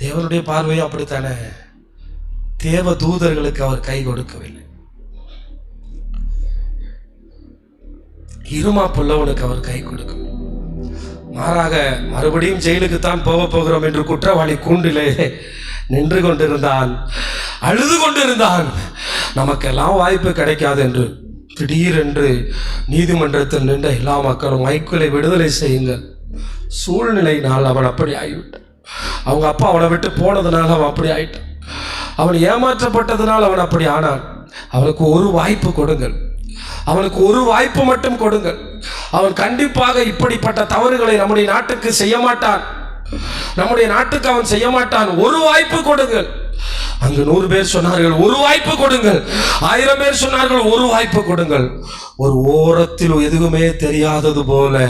தேவனுடைய பார்வையும் அப்படித்தானே. தேவ தூதர்களுக்கு அவர் கை கொடுக்கவில்லை, இருமாப்புள்ளவனுக்கு அவர் கை கொடுக்கும். மாறாக மறுபடியும் ஜெயிலுக்கு தான் போகிறோம் என்று குற்றவாளி கூண்டிலே நின்று கொண்டிருந்தான், அழுது கொண்டிருந்தான். நமக்கெல்லாம் வாய்ப்பு கிடைக்காது என்று திடீரென்று நீதிமன்றத்தில் நின்ற எல்லா மக்களும் மைக்கிளை விடுதலை செய்யுங்கள். சூழ்நிலையினால் அவன் அப்படி ஆகிவிட்டான். அவங்க அப்பா அவனை விட்டு போனதுனால அவன் அப்படி ஆயிட்டான். அவன் ஏமாற்றப்பட்டதுனால் அவன் அப்படி ஆனான். அவனுக்கு ஒரு வாய்ப்பு கொடுங்கள், அவனுக்கு ஒரு வாய்ப்பு மட்டும் கொடுங்கள். அவன் கண்டிப்பாக இப்படிப்பட்ட தவறுகளை நம்முடைய நாட்டுக்கு செய்ய மாட்டான். நம்முடைய நாட்டுக்கு அவன் செய்ய மாட்டான். ஒரு வாய்ப்பு கொடுங்கள். அங்கு 100 பேர் சொன்னார்கள் ஒரு வாய்ப்பு கொடுங்கள். 1000 பேர் சொன்னார்கள் ஒரு வாய்ப்பு கொடுங்கள். ஒரு ஓரத்தில் எதுவுமே தெரியாதது போல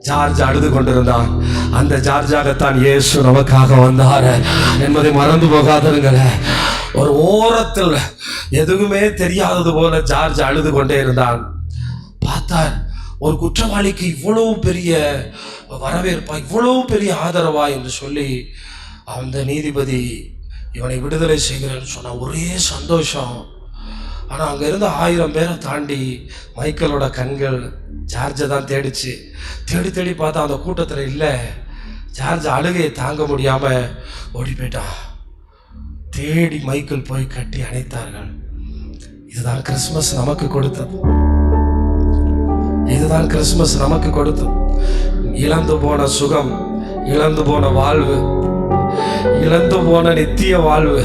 ஜார்ஜ் அழுது கொண்டிருந்தான். அந்த ஜார்ஜாகத்தான் இயேசு நமக்காக வந்தார் என்பதை மறந்து போகாதீங்களே. ஒரு ஓரத்தில் எதுவுமே தெரியாதது போல ஜார்ஜ் அழுது கொண்டே இருந்தான். பார்த்தார், ஒரு குற்றவாளிக்கு இவ்வளவு பெரிய வரவேற்பா, இவ்வளவு பெரிய ஆதரவா என்று சொல்லி அந்த நீதிபதி இவனை விடுதலை செய்கிறேன்னு சொன்ன ஒரே சந்தோஷம். ஆனால் அங்கே இருந்த 1000 பேரை தாண்டி மைக்கேலோட கண்கள் ஜார்ஜை தான் தேடிச்சு. தேடி பார்த்தா அந்த கூட்டத்தில் இல்லை. ஜார்ஜ் அழுகையை தாங்க முடியாமல் ஓடி போயிட்டான். தேடி மைக்கேல் போய் கட்டி அணைத்தார்கள். இதுதான் கிறிஸ்மஸ் நமக்கு கொடுத்தது. இதுதான் கிறிஸ்மஸ் நமக்கு கொடுத்தது. இழந்து போன சுகம், இழந்து போன வாழ்வு, இழந்து போன நித்திய வாழ்வு,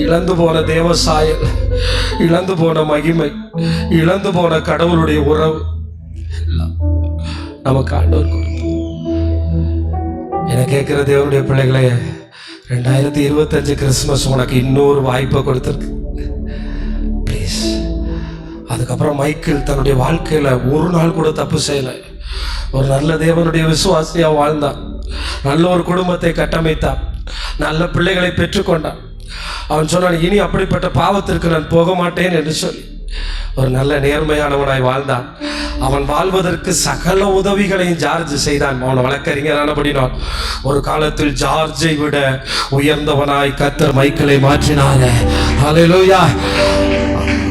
இழந்து போன தேவசாயல், இழந்து போன மகிமை, இழந்து போன கடவுளுடைய உறவு எல்லாம் நமக்கு ஆண்டவர் கொடுத்தார். என கேட்கிற தேவனுடைய பிள்ளைகளே, 2025 கிறிஸ்மஸ் உனக்கு இன்னொரு வாய்ப்பை கொடுத்திருக்கு. ப்ளீஸ். அதுக்கப்புறம் மைக்கேல் தன்னுடைய வாழ்க்கையில ஒரு நாள் கூட தப்பு செய்யலை. ஒரு நல்ல தேவனுடைய விசுவாசியா வாழ்ந்தான். நல்ல ஒரு குடும்பத்தை கட்டமைத்தான். நல்ல பிள்ளைகளை பெற்றுக்கொண்டான். அவன் சொன்னான், இனி அப்படிப்பட்ட பாவத்திற்கு நான் போக மாட்டேன் என்று சொல்லி ஒரு நல்ல நேர்மையானவனாய் வாழ்ந்தான். அவன் வாழ்வதற்கு சகல உதவிகளையும் ஜார்ஜ் செய்தான். அவன் வழக்கறிஞரானபடினால் ஒரு காலத்தில் ஜார்ஜை விட உயர்ந்தவனாய் கர்த்தர் மைக்கேலை மாற்றினார். ஹல்லேலூயா.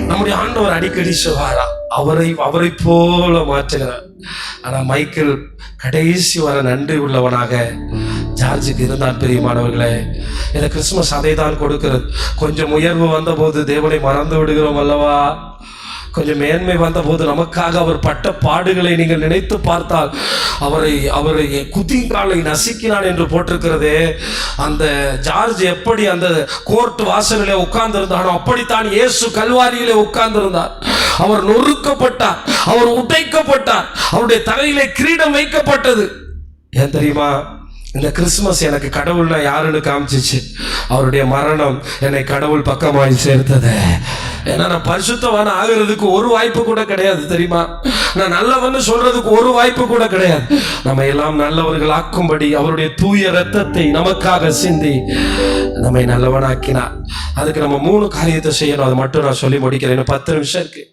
நம்முடைய ஆண்டவர் அடிக்கடி சொல்வாரா, அவரை போல மாற்றுகிறார். ஆனால் மைக்கேல் கடைசி வர நன்றி உள்ளவனாக ஜார்ஜுக்கு இருந்தான். பிரியமானவர்களே, இந்த கிறிஸ்துமஸ் அதை தான் கொடுக்கிறது. கொஞ்சம் உயர்வு வந்த போது தேவனை மறந்து விடுகிறோம் அல்லவா? கொஞ்சம் மேன்மை வந்த போது நமக்காக அவர் பட்ட பாடுகளை நீங்கள் நினைத்து பார்த்தால், அவரை குதிங்காலை நசுக்கினான் என்று போட்டிருக்கிறதே. அந்த ஜார்ஜ் எப்படி அந்த கோர்ட் வாசலிலே உட்கார்ந்திருந்தானோ அப்படித்தான் இயேசு கல்வாரியிலே உட்கார்ந்திருந்தார். அவர் நொறுக்கப்பட்டார், அவர் உடைக்கப்பட்டார், அவருடைய தலையிலே கிரீடம் வைக்கப்பட்டது. ஏன் தெரியுமா? இந்த கிறிஸ்துமஸ் எனக்கு கடவுள்னா யாருன்னு காமிச்சிச்சு. அவருடைய மரணம் என்னை கடவுள் பக்கமாய் சேர்த்தது. ஏன்னா நான் பரிசுத்தவான ஆகிறதுக்கு ஒரு வாய்ப்பு கூட கிடையாது தெரியுமா? நான் நல்லவன்னு சொல்றதுக்கு ஒரு வாய்ப்பு கூட கிடையாது. நம்ம எல்லாம் நல்லவர்கள் ஆக்கும்படி அவருடைய தூய ரத்தத்தை நமக்காக சிந்தி நம்மை நல்லவனாக்கினார். அதுக்கு நம்ம 3 காரியத்தை செய்யணும். அதை மட்டும் நான் சொல்லி முடிக்கிறேன். 10 நிமிஷம் இருக்கு.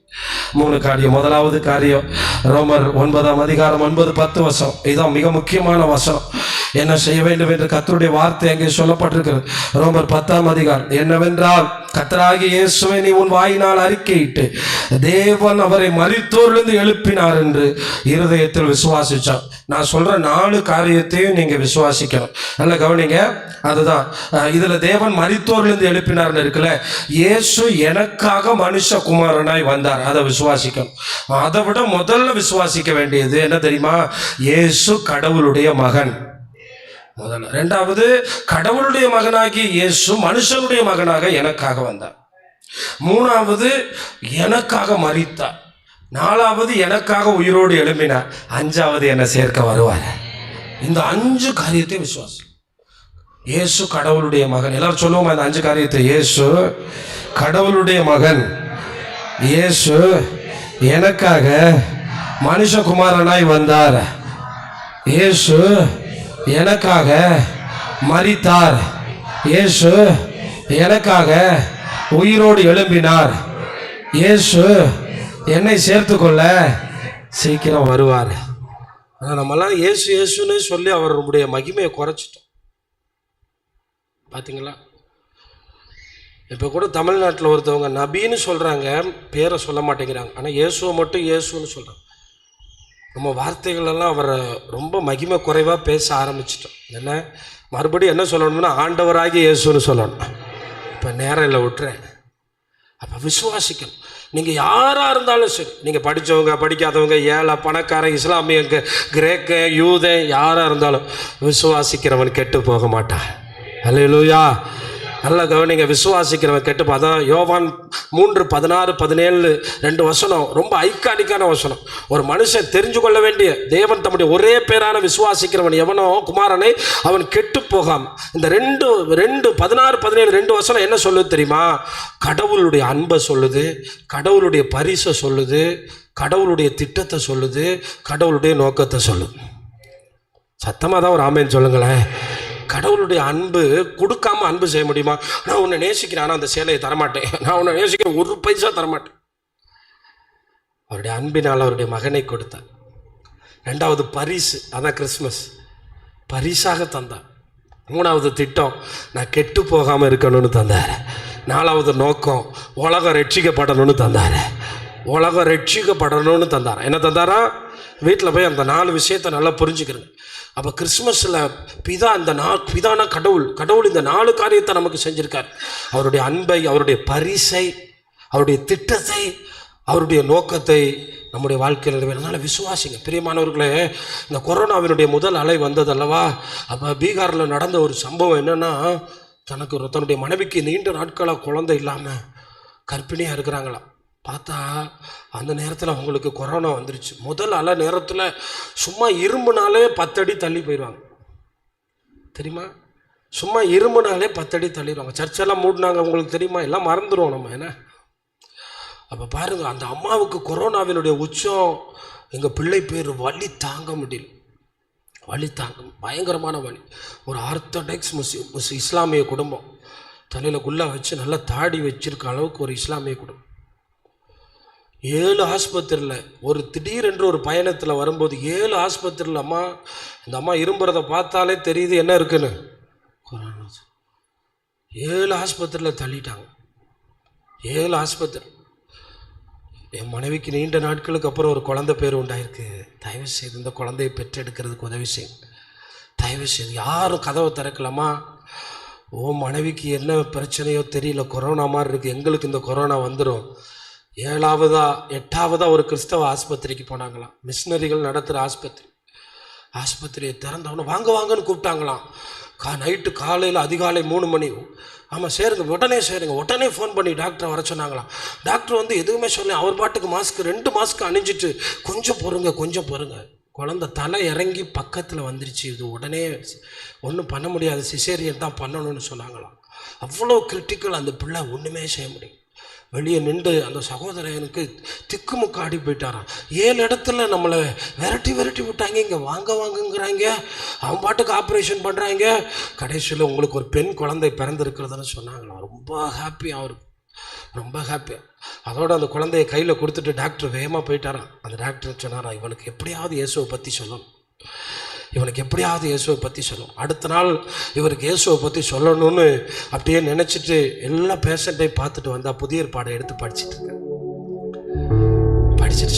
3 காரியம். முதலாவது காரியம், ரோமர் 9ஆம் அதிகாரம் 9-10 வசனம். இதுதான் மிக முக்கியமான வசனம். என்ன செய்ய வேண்டும் என்று கர்த்தருடைய வார்த்தை அங்கே சொல்லப்பட்டிருக்கிறது. ரோமர் 10ஆம் அதிகாரம் என்னவென்றால், கர்த்தராகிய இயேசுவை நீ உன் வாயினால் அறிக்கையிட்டு தேவன் அவரை மரித்தோரிலிருந்து எழுப்பினார் என்று இருதயத்தில் விசுவாசிச்சான். நான் சொல்ற 4 காரியத்தையும் நீங்க விசுவாசிக்கணும். நல்ல கவனிங்க. அதுதான் இதுல தேவன் மரித்தோரிலிருந்து எழுப்பினார்னு இருக்குல்ல. இயேசு எனக்காக மனுஷகுமாரனாய் வந்தார். அதை விசுவாசிக்கணும். அதை விட முதல்ல விசுவாசிக்க வேண்டியது என்ன தெரியுமா? இயேசு கடவுளுடைய மகன். முதல்ல. 2வது, கடவுளுடைய மகனாகி இயேசு மனுஷனுடைய மகனாக எனக்காக வந்தார். 3வது, எனக்காக மரித்தார். 4வது, எனக்காக உயிரோடு எழும்பினார். 5வது, என்னை சேர்க்க வருவார். இந்த 5 காரியத்தை விசுவாசம். இயேசு கடவுளுடைய மகன். எல்லாரும் சொல்லுவோமா இந்த 5 காரியத்தை? இயேசு கடவுளுடைய மகன், இயேசு எனக்காக மனுஷகுமாரனாய் வந்தார், இயேசு எனக்காக மரித்தார், இயேசு எனக்காக உயிரோடு எழும்பினார், இயேசு என்னை சேர்த்துக்கொள்ள சீக்கிரம் வருவார். ஆனால் நம்மளாம் இயேசு இயேசுன்னு சொல்லி அவருடைய மகிமையை குறைச்சிட்டோம். பார்த்தீங்களா? இப்போ கூட தமிழ்நாட்டில் ஒருத்தவங்க நபின்னு சொல்கிறாங்க, பேரை சொல்ல மாட்டேங்கிறாங்க. ஆனால் இயேசுவை மட்டும் இயேசுன்னு சொல்கிறாங்க. நம்ம வார்த்தைகளெல்லாம் அவரை ரொம்ப மகிமை குறைவாக பேச ஆரம்பிச்சிட்டோம். என்ன மறுபடியும் என்ன சொல்லணும்னா ஆண்டவராகி இயேசுன்னு சொல்லணும். இப்போ நேரம் இல்லை, விட்டுறேன். அப்போ விசுவாசிக்கணும். நீங்கள் யாராக இருந்தாலும் சரி, நீங்கள் படித்தவங்க படிக்காதவங்க, ஏழை பணக்காரன், இஸ்லாமியங்க, கிரேக்க, யூத, யாராக இருந்தாலும் விசுவாசிக்கிறவன் கெட்டு போக மாட்டான். அல்லேலூயா. நல்லா கவனிங்க. விசுவாசிக்கிறவன் கெட்டுப்பா. அதான் யோவான் 3:16-17 2 வசனம் ரொம்ப ஐக்கானிக்கான வசனம். ஒரு மனுஷன் தெரிஞ்சு கொள்ள வேண்டிய தேவன் தம்முடைய ஒரே பேரான விசுவாசிக்கிறவன் எவனோ குமாரனை அவன் கெட்டு போகாம. இந்த 2:16-17 2 வசனம் என்ன சொல்லுது தெரியுமா? கடவுளுடைய அன்பை சொல்லுது, கடவுளுடைய பரிசை சொல்லுது, கடவுளுடைய திட்டத்தை சொல்லுது, கடவுளுடைய நோக்கத்தை சொல்லுது. சத்தமாக தான் ஒரு ஆமேன்னு சொல்லுங்களேன். கடவுளுடைய அன்பு கொடுக்காம அன்பு செய்ய முடியுமா? நான் உன்னை நேசிக்கிறேன், ஆனால் அந்த சேலையை தரமாட்டேன். நான் உன்னை நேசிக்கிறேன், ஒரு பைசா தரமாட்டேன். அவருடைய அன்பினால் அவருடைய மகனை கொடுத்தார். 2வது பரிசு, அதான் கிறிஸ்மஸ், பரிசாக தந்தார். 3வது திட்டம், நான் கெட்டு போகாமல் இருக்கணும்னு தந்தார். 4வது நோக்கம், உலகம் ரட்சிக்கப்படணும்னு தந்தார். உலகம் ரட்சிக்கப்படணும்னு தந்தார். என்ன தந்தாரா? வீட்டில் போய் அந்த 4 விஷயத்தை நல்லா புரிஞ்சுக்கிறேங்க. அப்போ கிறிஸ்மஸில் பிதானா கடவுள் இந்த 4 காரியத்தை நமக்கு செஞ்சுருக்கார். அவருடைய அன்பை, அவருடைய பரிசை, அவருடைய திட்டத்தை, அவருடைய நோக்கத்தை நம்முடைய வாழ்க்கையில் நிறைவேறும். அதனால் விசுவாசிங்க பிரியமானவர்களே. இந்த கொரோனாவினுடைய முதல் அலை வந்தது அல்லவா? அப்போ பீகாரில் நடந்த ஒரு சம்பவம் என்னென்னா, தன்னுடைய மனைவிக்கு நீண்ட நாட்களாக குழந்தை இல்லாமல் கர்ப்பிணியாக இருக்கிறாங்களாம். பார்த்தா அந்த நேரத்தில் அவங்களுக்கு கொரோனா வந்துருச்சு. முதல் அலை நேரத்தில் சும்மா இரும்புனாலே 10 அடி தள்ளி போயிடுவாங்க தெரியுமா? சும்மா இரும்புனாலே 10 அடி தள்ளிடுவாங்க. சர்ச்செல்லாம் மூடினாங்க, உங்களுக்கு தெரியுமா? எல்லாம் மறந்துடுவோம் நம்ம என்ன. அப்போ பாருங்கள், அந்த அம்மாவுக்கு கொரோனாவினுடைய உச்சம். எங்கள் பிள்ளை பேர் வலி தாங்க முடியல, வலி தாங்க பயங்கரமான வலி. ஒரு ஆர்த்தடாக்ஸ் இஸ்லாமிய குடும்பம், தலையில் குள்ளா வச்சு நல்லா தாடி வச்சிருக்க அளவுக்கு ஒரு இஸ்லாமிய குடும்பம். 7 ஆஸ்பத்திரியில் ஒரு திடீரென்று ஒரு பயணத்தில் வரும்போது 7 ஆஸ்பத்திரியில் அம்மா, இந்த அம்மா இரும்புறதை பார்த்தாலே தெரியுது என்ன இருக்குன்னு. கொரோனா 7 ஆஸ்பத்திரியில் தள்ளிட்டாங்க. 7 ஆஸ்பத்திரி. என் மனைவிக்கு நீண்ட நாட்களுக்கு அப்புறம் ஒரு குழந்தை பேர் உண்டாயிருக்கு. தயவு செய்து இந்த குழந்தையை பெற்றெடுக்கிறதுக்கு உதவி செய்யும். தயவு செய்து யாரும் கதவை திறக்கலாமா? ஓ மனைவிக்கு என்ன பிரச்சனையோ தெரியல, கொரோனா மாதிரி இருக்குது, எங்களுக்கு இந்த கொரோனா வந்துடும். 8ஆவதா ஒரு கிறிஸ்தவ ஆஸ்பத்திரிக்கு போனாங்களாம். மிஷினரிகள் நடத்துகிற ஆஸ்பத்திரியை திறந்தவொன்னே வாங்கன்னு கூப்பிட்டாங்களாம். நைட்டு காலையில் அதிகாலை 3 மணி. ஆமாம் சேருங்க, உடனே ஃபோன் பண்ணி டாக்டரை வர சொன்னாங்களாம். டாக்டர் வந்து எதுவுமே சொல்ல, அவர் பாட்டுக்கு 2 மாஸ்க் அணிஞ்சிட்டு கொஞ்சம் பொறுங்க. குழந்தை தலை இறங்கி பக்கத்தில் வந்துருச்சு. இது உடனே ஒன்றும் பண்ண முடியாது, சிசேரியன் தான் பண்ணணும்னு சொன்னாங்களாம். அவ்வளோ கிரிட்டிக்கல். அந்த பிள்ளை ஒன்றுமே செய்ய முடியும். வெளியே நின்று அந்த சகோதரனுக்கு திக்குமுக்கு ஆடி போயிட்டாராம். 7 இடத்துல நம்மளை விரட்டி விட்டாங்க. இங்கே வாங்குங்கிறாங்க, அவன் பாட்டுக்கு ஆப்ரேஷன் பண்ணுறாங்க. கடைசியில் உங்களுக்கு ஒரு பெண் குழந்தை பிறந்திருக்கிறதுன்னு சொன்னாங்களாம். ரொம்ப ஹாப்பியாக அவருக்கு, ரொம்ப ஹாப்பியாக. அதோடு அந்த குழந்தைய கையில் கொடுத்துட்டு டாக்டர் வேகமாக போயிட்டாரான். அந்த டாக்டர் சொன்னாரா, இவனுக்கு எப்படியாவது இயேசுவை பற்றி சொல்லணும், அடுத்த நாள் இவருக்கு இயேசுவை பற்றி சொல்லணும்னு அப்படியே நினச்சிட்டு எல்லா பேஷண்ட்டையும் பார்த்துட்டு வந்தால் புதிய ஏற்பாடை எடுத்து படிச்சுட்டு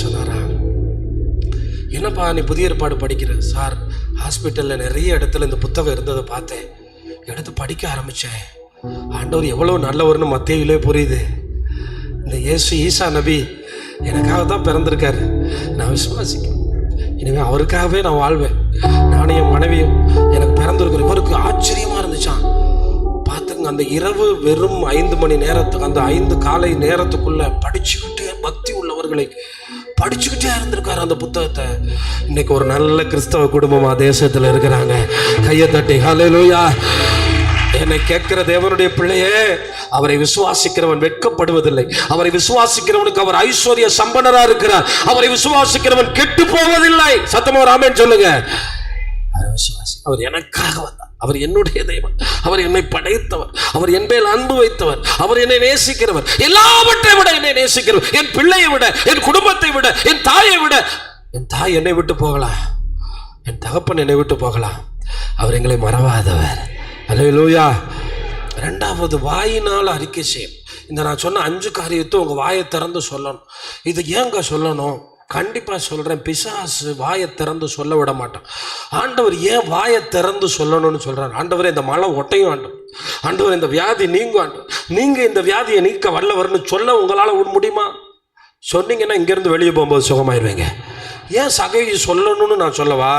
சொன்னாரா, என்னப்பா நீ புதிய ஏற்பாடு படிக்கிற? சார், ஹாஸ்பிட்டலில் நிறைய இடத்துல இந்த புத்தகம் இருந்ததை பார்த்தேன், எடுத்து படிக்க ஆரம்பித்தேன். ஆண்டவர் எவ்வளோ நல்லவர்னு மத்தேயுவிலே புரியுது. இந்த ஈசா நபி எனக்காக தான் பிறந்திருக்காரு, நான் விசுவாசிக்கிறேன். இனிமேல் அவருக்காகவே நான் வாழ்வேன். நானும் என் மனைவியும் எனக்கு பிறந்திருக்கிற. இவருக்கு ஆச்சரியமாக இருந்துச்சான். பார்த்துங்க, அந்த இரவு வெறும் 5 மணி நேரத்துக்கு, அந்த 5 காலை நேரத்துக்குள்ளே படிச்சுக்கிட்டே, பக்தி உள்ளவர்களை படிச்சுக்கிட்டே இருந்திருக்காரு அந்த புத்தகத்தை. இன்னைக்கு ஒரு நல்ல கிறிஸ்தவ குடும்பமாக தேசத்தில் இருக்கிறாங்க. கையை தட்டி ஹல்லேலூயா. என்னை கேட்கிற தேவனுடைய பிள்ளையே, அவரை விசுவாசிக்கிறவன் வெட்கப்படுவதில்லை. அவரை விசுவாசிக்கிறவனுக்கு அவர் ஐஸ்வர்ய சம்பனரா இருக்கிறார். அவரை விசுவாசிக்கிறவன் கெட்டு போவதில்லை. சத்தமா ஒரு ஆமென் சொல்லுங்க. அவர் எனக்காக வந்தார். அவர் என்னுடைய தெய்வம். அவர் என்னை படைத்தவர். அவர் என் மேல் அன்பு வைத்தவர். அவர் என்னை நேசிக்கிறவர். எல்லாவற்றை விட என்னை நேசிக்கிறவர். என் பிள்ளையை விட, என் குடும்பத்தை விட, என் தாயை விட. என் தாய் என்னை விட்டு போகலாம், என் தகப்பன் என்னை விட்டு போகலாம், அவர் எங்களை மறவாதவர். அல்லேலூயா. 2வது, வாயினால் அறிக்கை செய்யும். இந்த நான் சொன்ன 5 காரியத்தை உங்கள் வாயை திறந்து சொல்லணும். இது ஏங்க சொல்லணும்? கண்டிப்பாக சொல்கிறேன், பிசாசு வாயை திறந்து சொல்ல விட மாட்டான். ஆண்டவர் ஏன் வாயை திறந்து சொல்லணும்னு சொல்கிறார்? ஆண்டவர் இந்த மழை ஒட்டையும், ஆண்டவர் இந்த வியாதி நீங்கும், ஆண்டவர் நீங்கள் இந்த வியாதியை நீக்க வல்லவர்னு சொல்ல உங்களால் முடியுமா? சொன்னீங்கன்னா இங்கேருந்து வெளியே போகும்போது சுகமாயிருவீங்க. ஏன் சகை சொல்லணும்னு நான் சொல்லவா?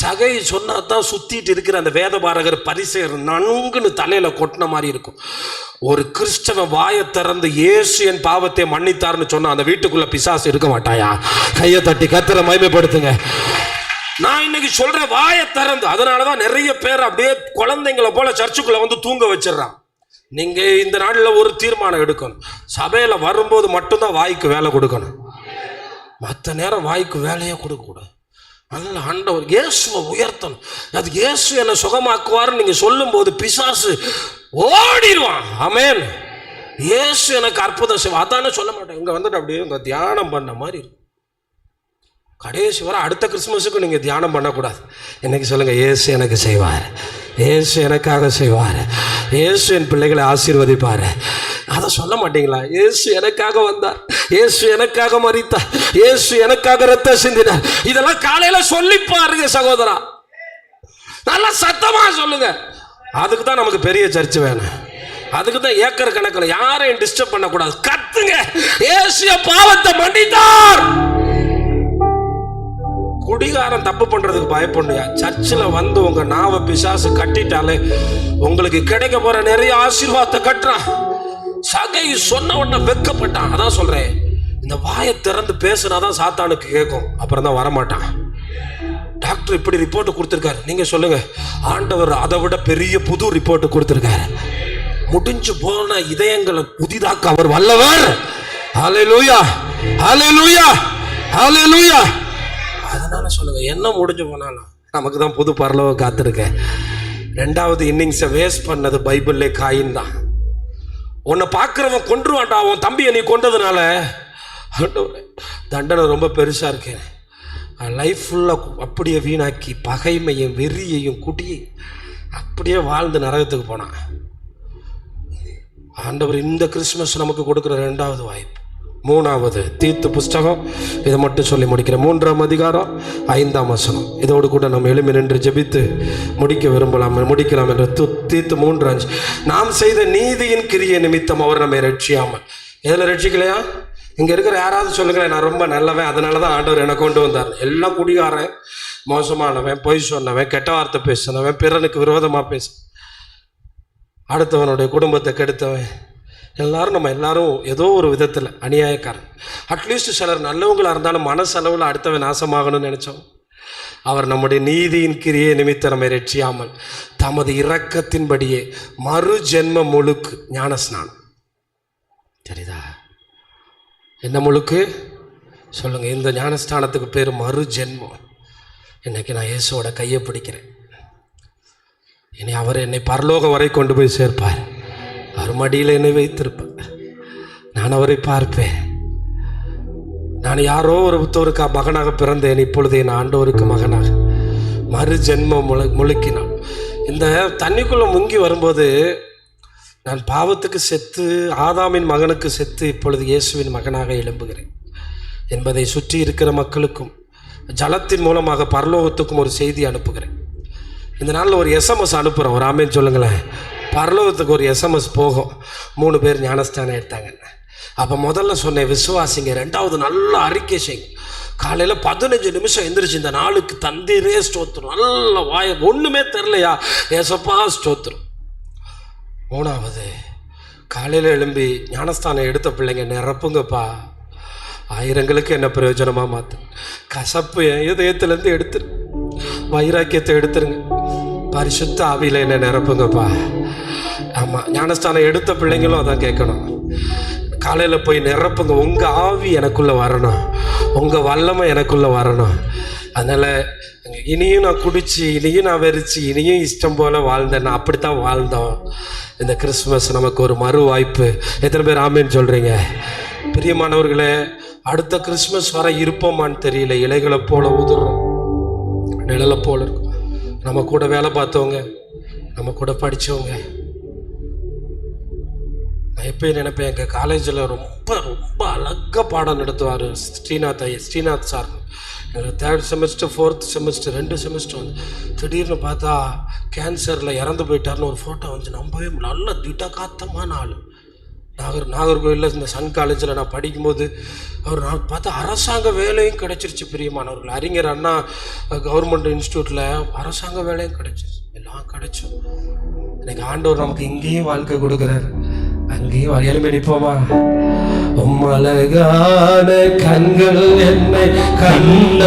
சகை சொன்னா தான் சுத்திட்டு இருக்கிற அந்த வேதபாரகர் பரிசேயர் நன்குன்னு தலையில கொட்டின மாதிரி இருக்கும். ஒரு கிறிஸ்தவ வாயை திறந்து இயேசு என் பாவத்தை மன்னித்தார்னு சொன்னா அந்த வீட்டுக்குள்ள பிசாசு இருக்க மாட்டாயா? கையை தட்டி கர்த்தரை மகிமைப்படுத்துங்க. நான் இன்னைக்கு சொல்றேன், வாயை திறந்து. அதனாலதான் நிறைய பேர் அப்படியே குழந்தைங்களை போல சர்ச்சுக்குள்ள வந்து தூங்க வச்சிடறான். நீங்க இந்த நாளில் ஒரு தீர்மானம் எடுக்கணும். சபையில வரும்போது மட்டும்தான் வாய்க்கு வேலை கொடுக்கணும், மற்ற நேரம் வாய்க்கு வேலையே கொடுக்கக்கூடாது. நல்ல ஆண்டவர் இயேசுவை உயர்த்தணும். அது இயேசு என்னை சுகமாக்குவார்னு நீங்க சொல்லும் போது பிசாசு ஓடிடுவான். ஆமென். இயேசு எனக்கு அற்புதம் செய்வான். அதானே சொல்ல மாட்டேன். இங்க வந்துட்டு அப்படியே உங்க தியானம் பண்ண மாதிரி இருக்கும். கடைசி வர அடுத்த கிறிஸ்துமஸுக்கு நீங்கள் தியானம் பண்ணக்கூடாது. இன்னைக்கு சொல்லுங்க, இயேசு எனக்கு செய்வார், இயேசு எனக்காக செய்வார், இயேசு என் பிள்ளைகளை ஆசீர்வதிப்பார். அதை சொல்ல மாட்டீங்களா? இயேசு எனக்காக வந்தார், இயேசு எனக்காக மரித்தார், இயேசு எனக்காக ரத்தம் சிந்தினார். இதெல்லாம் காலையில சொல்லி பாருங்க சகோதரா, நல்லா சத்தமா சொல்லுங்க. அதுக்கு தான் நமக்கு பெரிய சர்ச்சு வேணும். அதுக்கு தான் ஏக்கர் கணக்கில் யாரையும் டிஸ்டர்ப் பண்ணக்கூடாது. கத்துங்க, இயேசு பாவத்தை மன்னித்தார். குடிகாரன் தப்பு பண்றதுக்கு பயப்படுறியா? சர்ச்சில் வந்து உங்க நாவை பிசாசு கட்டிட்டாலே உங்களுக்கு கிடைக்க போற நிறைய ஆசீர்வாதத்தை கட்டுறான். சகை சொன்ன உடனே வெக்கப்பட்டான். அதான் சொல்றேன், இந்த வாயை திறந்து பேசுனாதான் சாத்தானுக்கு கேட்கும், அப்புறம் தான் வரமாட்டான். டாக்டர் இப்படி ரிப்போர்ட் கொடுத்திருக்காரு, நீங்க சொல்லுங்க, ஆண்டவர் அதை விட பெரிய புது ரிப்போர்ட் கொடுத்திருக்காரு. முடிஞ்சு போன இதயங்களை புதிதாக்க அவர் வல்லவர். ஹல்லேலூயா, ஹல்லேலூயா, ஹல்லேலூயா. அதனால சொல்லுங்க, என்ன முடிஞ்சு போனாலும் நமக்கு தான் புது பரலோகம் காத்திருக்க. ரெண்டாவது இன்னிங்ஸை வேஸ்ட் பண்ணது பைபிள்லே காயின் தான். உன்னை பார்க்குறவன் கொன்றுவான்டா, உன் தம்பியை நீ கொண்டதுனால தண்டனை ரொம்ப பெருசாக இருக்கேன். லைஃப் ஃபுல்லாக அப்படியே வீணாக்கி பகைமையும் வெறியையும் குட்டியை அப்படியே வாழ்ந்து நரகத்துக்கு போனான். ஆண்டவர் இந்த கிறிஸ்மஸ் நமக்கு கொடுக்குற ரெண்டாவது வாய்ப்பு. மூணாவது தீத்து புஸ்தகம், இதை மட்டும் சொல்லி முடிக்கிறேன். 3ஆம் அதிகாரம் 5ஆம் வசனம். இதோடு கூட நம்ம எழுமி நின்று ஜெபித்து முடிக்கலாம் என்று தீத்து 3:5. நாம் செய்த நீதியின் கிரியை நிமித்தம் அவர் நம்மை ரட்சியாமல். எதில் ரட்சிக்கலையா? இங்கே இருக்கிற யாராவது சொல்லுங்களேன், நான் ரொம்ப நல்லவன், அதனால தான் ஆண்டவர் என்னை கொண்டு வந்தார். எல்லாம் குடிகாரன், மோசமானவன், பொய் சொன்னவன், கெட்ட வார்த்தை பேசினவன், பிறனுக்கு விரோதமாக பேச, அடுத்தவனுடைய குடும்பத்தை கெடுத்தவன், நம்ம எல்லாரும் ஏதோ ஒரு விதத்தில் அநியாயக்காரன். அட்லீஸ்ட் சிலர் நல்லவங்களாக இருந்தாலும் மனசளவில் அடுத்தவன் நாசமாகணும்னு நினைச்சோம். அவர் நம்முடைய நீதியின் கிரியை நிமித்த நம்மை ரட்சியாமல் தமது இரக்கத்தின்படியே மறு ஜென்ம முழுக்கு ஞானஸ்நானம். சரிதா? என்ன முழுக்கு சொல்லுங்க? இந்த ஞானஸ்தானத்துக்கு பேர் மறு ஜென்மம். இன்னைக்கு நான் இயேசுவோட கையை பிடிக்கிறேன். இனி அவர் என்னை பரலோகம் வரை கொண்டு போய் சேர்ப்பார். அவர் மடியில் என்னை வைத்திருப்பேன். நான் அவரை பார்ப்பேன். நான் யாரோ ஒருத்தருக்கு மகனாக பிறந்தேன், இப்பொழுது என் ஆண்டவருக்கு மகனாக மறு ஜென்மம் முழுக்கினான். இந்த தண்ணிக்குள்ளே முங்கி வரும்போது நான் பாவத்துக்கு செத்து ஆதாமின் மகனுக்கு செத்து இப்பொழுது இயேசுவின் மகனாக எழும்புகிறேன் என்பதை சுற்றி இருக்கிற மக்களுக்கும் ஜலத்தின் மூலமாக பரலோகத்துக்கும் ஒரு செய்தி அனுப்புகிறேன். இந்த நாளில் ஒரு எஸ்எம்எஸ் அனுப்புகிறோம். ஒரு ஆமேன்னு சொல்லுங்களேன். பரலோகத்துக்கு ஒரு எஸ்எம்எஸ் போகும். 3 பேர் ஞானஸ்தானம் எடுத்தாங்க. அப்போ முதல்ல சொன்னேன், விசுவாசிங்க. ரெண்டாவது நல்ல அறிக்கை செய்யுங்க. காலையில் 15 நிமிஷம் எந்திரிச்சு இந்த நாளுக்கு தந்தீரே ஸ்தோத்திரம், நல்ல வாய, ஒன்றுமே தெரிலையா, ஏசப்பா ஸ்தோத்திரம். மூணாவது, காலையில் எழும்பி ஞானஸ்தானம் எடுத்த பிள்ளைங்க நிரப்புங்கப்பா, ஆயிரங்களுக்கு என்ன பிரயோஜனமாக மாற்று. கசப்பு என் இதயத்துலேருந்து எடுத்துரு, வைராக்கியத்தை எடுத்துருங்க, பரிசுத்த ஆவியில் என்ன நிரப்புங்கப்பா. ஆமாம், ஞானஸ்தானம் எடுத்த பிள்ளைங்களும் அதான் கேட்கணும். காலையில் போய் நிரப்புங்க. உங்கள் ஆவி எனக்குள்ளே வரணும், உங்கள் வல்லமை எனக்குள்ளே வரணும். அதனால் இனியும் நான் குடிச்சு, இனியும் நான் வெறிச்சு, இனியும் இஷ்டம் போல் வாழ்ந்தேன். நான் அப்படித்தான் வாழ்ந்தோம். இந்த கிறிஸ்மஸ் நமக்கு ஒரு மறு வாய்ப்பு. எத்தனை பேர் ஆமேன்னு சொல்கிறீங்க? பிரியமானவர்களே, அடுத்த கிறிஸ்மஸ் வர இருப்போமான்னு தெரியல. இலைகளை போல உதிர்றோம், நிழலை போல இருக்கும். நம்ம கூட வேலை பார்த்தவங்க, நம்ம கூட படித்தவங்க, நான் எப்பயும் நினைப்பேன், எங்கள் காலேஜில் ரொம்ப ரொம்ப அழகாக பாடம் நடத்துவார் ஸ்ரீநாத் சார். எங்களுக்கு 3rd semester 4th semester 2 semester வந்து திடீர்னு பார்த்தா கேன்சரில் இறந்து போயிட்டார்னு ஒரு ஃபோட்டோ வந்து நம்பவே நல்ல திடகாத்தமான ஆள். நாகர்கோவிலில் இந்த சன் காலேஜில் நான் படிக்கும்போது நான் பார்த்தா அரசாங்க வேலையும் கிடைச்சிருச்சு பிரியமானவர்கள். அறிஞர் அண்ணா கவர்மெண்ட் இன்ஸ்டியூட்டில் அரசாங்க வேலையும் கிடைச்சிருச்சு, எல்லாம் கிடைச்சோம். எனக்கு ஆண்டவர் நமக்கு இங்கேயும் வாழ்க்கை கொடுக்குறாரு, அங்கேயும் எழுப்பி நிற்போமா? அழகான கண்கள் என்னை கண்ட